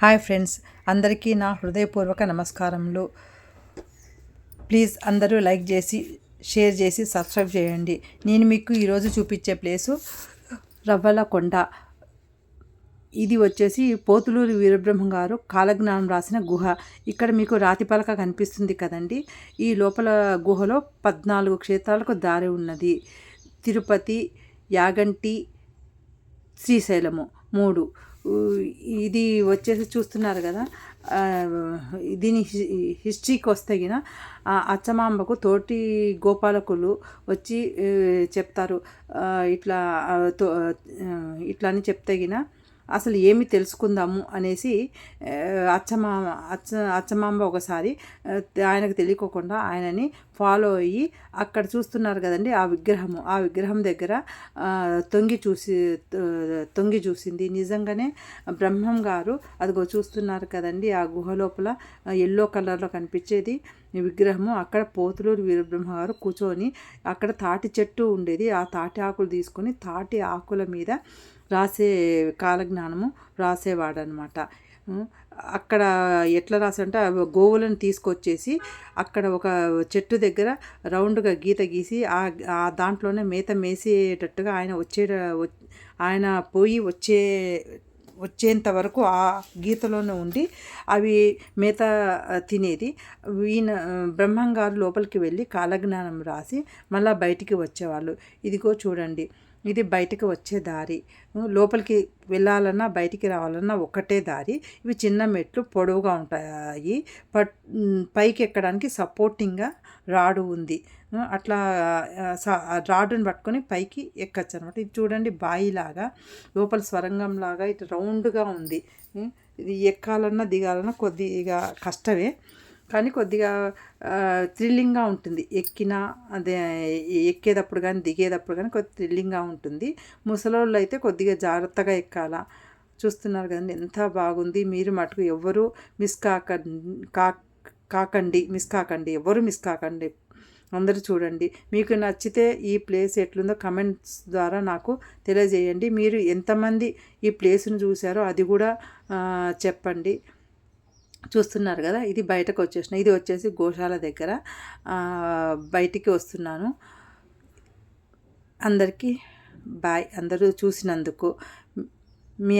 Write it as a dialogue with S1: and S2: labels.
S1: Hi friends, అందరికీ నా హృదయపూర్వక నమస్కారములు. ప్లీజ్ అందరూ లైక్ చేసి షేర్ చేసి సబ్స్క్రైబ్ చేయండి. నేను మీకు ఈరోజు చూపించే ప్లేసు రవ్వలకొండ. ఇది వచ్చేసి పోతులూరి వీరబ్రహ్మం గారు కాలజ్ఞానం రాసిన గుహ. ఇక్కడ మీకు రాతి పలక కనిపిస్తుంది కదండి. ఈ లోపల గుహలో 14 క్షేత్రాలకు దారి ఉన్నది. తిరుపతి, యాగంటి, శ్రీశైలము 3. ఇది వచ్చేసి చూస్తున్నారు కదా. దీని హిస్టరీకి వస్తే గిన అచ్చమాంబకు తోటి గోపాలకులు వచ్చి చెప్తారు. ఇట్లా ఇట్లా అని చెప్తే గిన అసలు ఏమి తెలుసుకుందాము అనేసి అచ్చమాంబ ఒకసారి ఆయనకు తెలియకోకుండా ఆయనని ఫాలో అయ్యి అక్కడ చూస్తున్నారు కదండి ఆ విగ్రహం దగ్గర తొంగి చూసింది. నిజంగానే బ్రహ్మం గారు అదిగో చూస్తున్నారు కదండి ఆ గుహ లోపల ఎల్లో కలర్లో కనిపించేది విగ్రహము. అక్కడ పోతులూరి వీరబ్రహ్మ గారు కూర్చొని అక్కడ తాటి చెట్టు ఉండేది. ఆ తాటి ఆకులు తీసుకొని తాటి ఆకుల మీద రాసే కాలజ్ఞానము రాసేవాడు అనమాట. అక్కడ ఎట్లా రాసంటే గోవులను తీసుకొచ్చేసి అక్కడ ఒక చెట్టు దగ్గర రౌండ్గా గీత గీసి ఆ దాంట్లోనే మేత మేసేటట్టుగా ఆయన పోయి వచ్చేంత వరకు ఆ గీతలోనే ఉండి అవి మేత తినేది. ఈయన బ్రహ్మంగారు లోపలికి వెళ్ళి కాలజ్ఞానం రాసి మళ్ళీ బయటికి వచ్చేవాళ్ళు. ఇదిగో చూడండి, ఇది బయటికి వచ్చే దారి. లోపలికి వెళ్ళాలన్నా బయటికి రావాలన్నా ఒకటే దారి. ఇవి చిన్న మెట్లు పొడవుగా ఉంటాయి. పైకి ఎక్కడానికి సపోర్టింగ్గా రాడు ఉంది. అట్లా రాడుని పట్టుకొని పైకి ఎక్కచ్చు అనమాట. ఇది చూడండి బాయిలాగా లోపల స్వరంగంలాగా ఇటు రౌండ్గా ఉంది. ఇది ఎక్కాలన్నా దిగాలన్నా కొద్దిగా కష్టమే, కానీ కొద్దిగా థ్రిల్లింగ్గా ఉంటుంది. ఎక్కేటప్పుడు కానీ దిగేటప్పుడు కానీ కొద్దిగా థ్రిల్లింగ్గా ఉంటుంది. ముసలోళ్ళు అయితే కొద్దిగా జాగ్రత్తగా ఎక్కాలా. చూస్తున్నారు కదండి ఎంత బాగుంది. మీరు మటుకు ఎవరు మిస్ కాకండి, ఎవరు మిస్ కాకండి. అందరూ చూడండి. మీకు నచ్చితే ఈ ప్లేస్ ఎట్లుందో కమెంట్స్ ద్వారా నాకు తెలియజేయండి. మీరు ఎంతమంది ఈ ప్లేస్ను చూసారో అది కూడా చెప్పండి. చూస్తున్నారు కదా, ఇది బయటకు వచ్చేసిన. ఇది వచ్చేసి గోశాల దగ్గర బయటికి వస్తున్నాను. అందరికీ బాయ్. అందరూ చూసినందుకు మీ